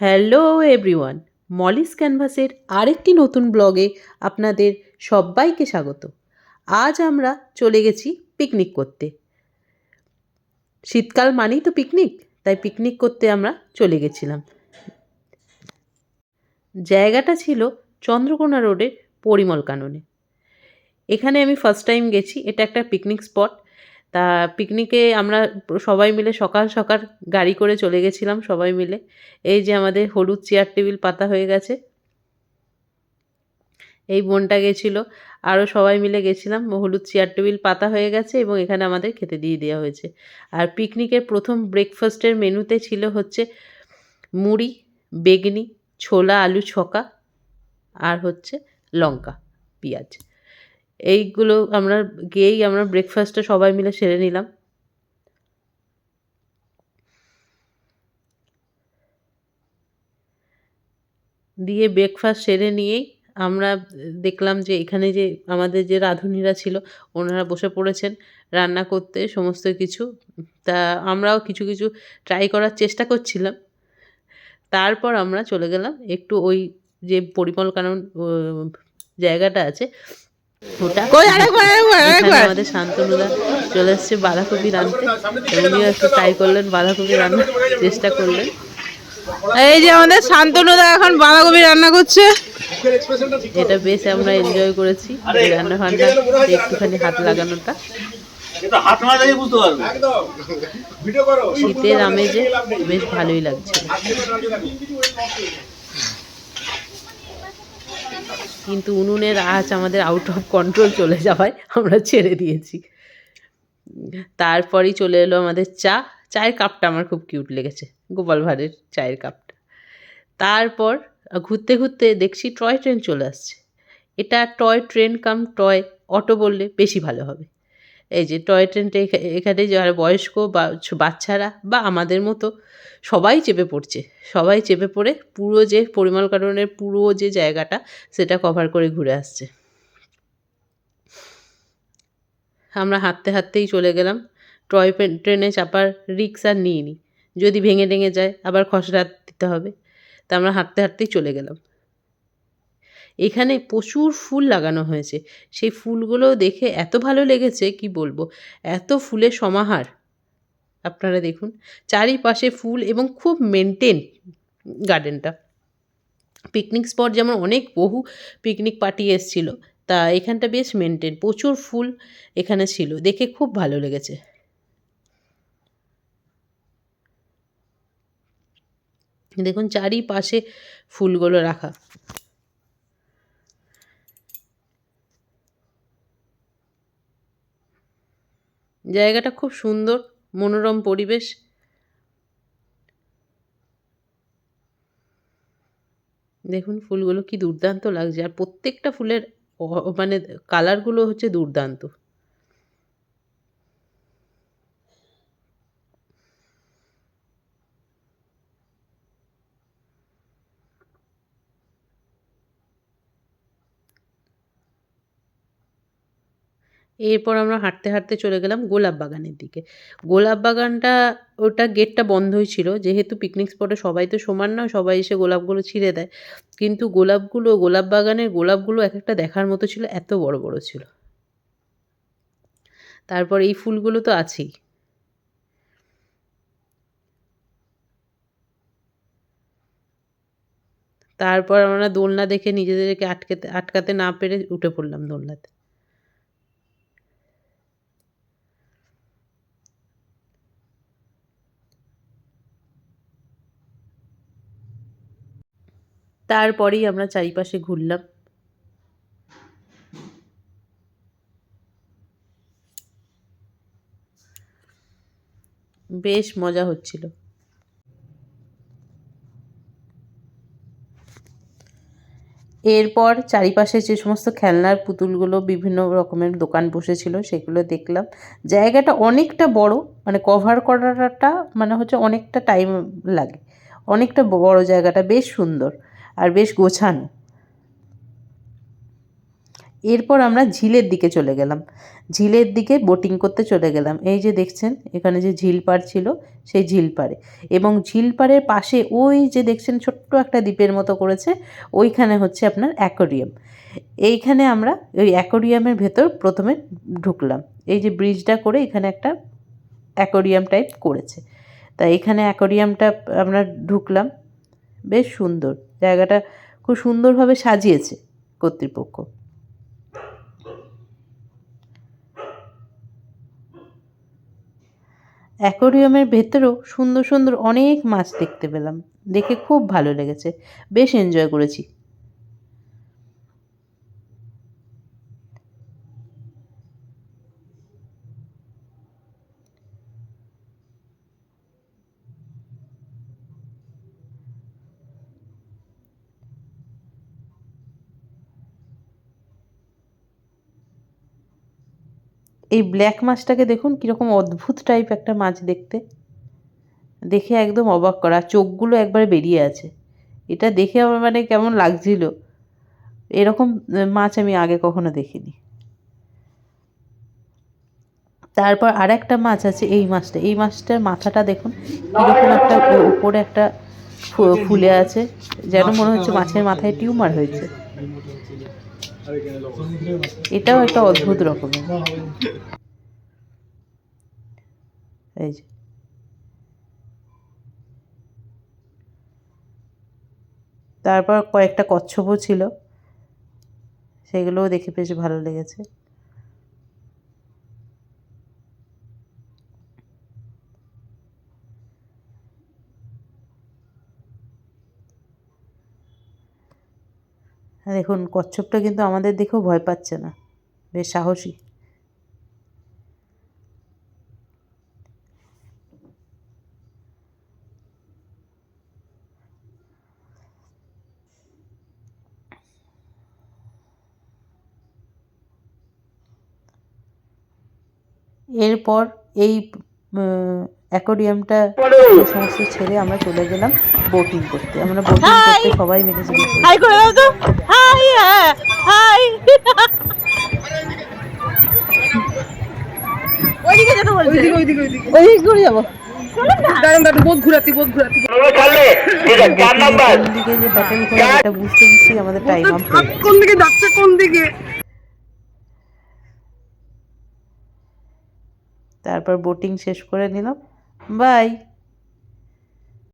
Hello everyone, Molly's ক্যানভাসের আরেকটি নতুন ব্লগে আপনাদের সবাইকে স্বাগত। আজ আমরা চলে গেছি পিকনিক করতে। শীতকাল মানেই তো পিকনিক, তাই পিকনিক করতে আমরা চলে গেছিলাম। জায়গাটা ছিল চন্দ্রকোনা রোডের পরিমল কাননে। এখানে আমি ফার্স্ট টাইম গেছি। এটা একটা পিকনিক স্পট। তা পিকনিকে আমরা সবাই মিলে সকাল সকাল গাড়ি করে চলে গেছিলাম সবাই মিলে। এই যে আমাদের হলুদ চেয়ার টেবিল পাতা হয়ে গেছে, এই বোনটা গেছিলো, আরও সবাই মিলে গেছিলাম। হলুদ চেয়ার টেবিল পাতা হয়ে গেছে এবং এখানে আমাদের খেতে দিয়ে দেওয়া হয়েছে। আর পিকনিকের প্রথম ব্রেকফাস্টের মেনুতে ছিল হচ্ছে মুড়ি, বেগনি, ছোলা আলু ছকা আর হচ্ছে লঙ্কা পেঁয়াজ। এইগুলো আমরা গিয়েই আমরা ব্রেকফাস্টটা সবাই মিলে সেরে নিলাম। দিয়ে ব্রেকফাস্ট সেরে নিয়েই আমরা দেখলাম যে এখানে যে আমাদের যে রাঁধুনিরা ছিল ওনারা বসে পড়েছেন রান্না করতে সমস্ত কিছু। তা আমরাও কিছু কিছু ট্রাই করার চেষ্টা করছিলাম। তারপর আমরা চলে গেলাম একটু ওই যে পরিমল কানন জায়গাটা আছে ওটা। এখানে আমাদের শান্তনুদা চলে এসছে বাঁধাকপি রাঁধতে, উনিও একটু ট্রাই করলেন, বাঁধাকপি রান্নার চেষ্টা করলেন। এই যে আমাদের শান্তনুদা এখন বাঁধাকপি রান্না করছে। এটা বেশ আমরা এনজয় করেছি এই রান্না ফান্না একটুখানি হাত লাগানোটা। শীতের আমেজে বেশ ভালোই লাগছে, কিন্তু উনুনের আঁচ আমাদের আউট অফ কন্ট্রোল চলে যাওয়ায় আমরা ছেড়ে দিয়েছি। তারপরেই চলে এলো আমাদের চায়ের কাপটা আমার খুব কিউট লেগেছে, গোপাল ভাঁড়ের চায়ের কাপটা। তারপর ঘুরতে ঘুরতে দেখছি টয় ট্রেন চলে আসছে। এটা টয় ট্রেন কাম টয় অটো বললে বেশি ভালো হবে। এই যে টয় ট্রেনটা এখানে যারা বয়স্ক বা বাচ্চারা বা আমাদের মতো সবাই চেপে পড়ছে। সবাই চেপে পড়ে পুরো যে পরিমল কাননের পুরো যে জায়গাটা সেটা কভার করে ঘুরে আসছে। আমরা হাঁটতে হাঁটতেই চলে গেলাম। টয় ট্রেনে চাপার রিক্স আর নিইনি, যদি ভেঙে টেঙে যায় আবার খসড়া দিতে হবে। তা আমরা হাঁটতে হাঁটতেই চলে গেলাম। এখানে প্রচুর ফুল লাগানো হয়েছে, সেই ফুলগুলো দেখে এত ভালো লেগেছে কি বলবো, এত ফুলের সমাহার। আপনারা দেখুন চারিপাশে ফুল এবং খুব মেনটেন গার্ডেনটা। পিকনিক স্পট যেমন অনেক বহু পিকনিক পার্টি এসছিল, তা এখানটা বেশ মেনটেন, প্রচুর ফুল এখানে ছিল, দেখে খুব ভালো লেগেছে। দেখুন চারিপাশে ফুলগুলো রাখা। জায়গাটা খুব সুন্দর, মনোরম পরিবেশ। দেখুন ফুলগুলো কি দুর্দান্ত লাগছে, আর প্রত্যেকটা ফুলের মানে কালারগুলো হচ্ছে দুর্দান্ত। এরপর আমরা হাঁটতে হাঁটতে চলে গেলাম গোলাপ বাগানের দিকে। গোলাপ বাগানটা ওটা গেটটা বন্ধই ছিল, যেহেতু পিকনিক স্পটে সবাই তো সমান নয়, সবাই এসে গোলাপগুলো ছিঁড়ে দেয়। কিন্তু গোলাপ বাগানের গোলাপগুলো এক একটা দেখার মতো ছিল, এত বড় বড় ছিল। তারপর এই ফুলগুলো তো আছেই। তারপর আমরা দোলনা দেখে নিজেদেরকে আটকাতে না পেরে উঠে পড়লাম দোলনাতে। তারপরেই আমরা চারিপাশে ঘুরলাম। বেশ মজা হচ্ছিল। এরপর চারিপাশে যে সমস্ত খেলনার পুতুলগুলো বিভিন্ন রকমের দোকান বসেছিল সেগুলো দেখলাম। জায়গাটা অনেকটা বড়, মানে কভার করাটা মানে হচ্ছে অনেকটা টাইম লাগে। অনেকটা বড় জায়গাটা, বেশ সুন্দর আর বেশ গোছানো। এরপর আমরা ঝিলের দিকে চলে গেলাম, ঝিলের দিকে বোটিং করতে চলে গেলাম। এই যে দেখছেন এখানে যে ঝিল পাড় ছিল সেই ঝিল পাড়ে, এবং ঝিল পাড়ের পাশে ওই যে দেখছেন ছোট্ট একটা দ্বীপের মতো করেছে, ওইখানে হচ্ছে আপনার অ্যাকোরিয়াম। এইখানে আমরা ওই অ্যাকোরিয়ামের ভেতর প্রথমে ঢুকলাম। এই যে ব্রিজটা করে এখানে একটা অ্যাকোরিয়াম টাইপ করেছে, তা এখানে অ্যাকোরিয়ামটা আমরা ঢুকলাম। বেশ সুন্দর জায়গাটা, খুব সুন্দরভাবে সাজিয়েছে কর্তৃপক্ষ। অ্যাকোরিয়ামের ভেতরেও সুন্দর সুন্দর অনেক মাছ দেখতে পেলাম, দেখে খুব ভালো লেগেছে, বেশ এনজয় করেছি। এই ব্ল্যাক মাছটাকে দেখুন কীরকম অদ্ভুত টাইপ একটা মাছ দেখতে, দেখে একদম অবাক করা, চোখগুলো একবারে বেরিয়ে আছে। এটা দেখে আমার মানে কেমন লাগছিল, এরকম মাছ আমি আগে কখনো দেখিনি। তারপর আর একটা মাছ আছে, এই মাছটা, এই মাছটার মাথাটা দেখুন কীরকম একটা উপরে একটা ফুলে আছে, যেন মনে হচ্ছে মাছের মাথায় টিউমার হয়েছে। এটাও একটা অদ্ভুত রকমের। এই যে তারপর কয়েকটা কচ্ছপও ছিল, সেগুলোও দেখে বেশ ভালো লেগেছে। দেখুন কচ্ছপটা কিন্তু আমাদের দেখেও ভয় পাচ্ছে না, বেশ সাহসী। এরপর এই অ্যাকোরিয়ামটা সমস্ত ছেড়ে আমরা চলে গেলাম বোটিং করতে। আমরা বোটিং করতে সবাই মিলে হাই করে দাও তো, হাই, হাই। ওইদিকে যেতে বলছে, ওইদিকে করে যাবো। কোন দিকে যে ব্যাটেল করে এটা বুঝতে বুঝতেই আমাদের টাইম আপ হয়ে গেছে। কোন দিকে যাচ্ছে, কোন দিকে। তারপর বোটিং শেষ করে নিলাম, বাই।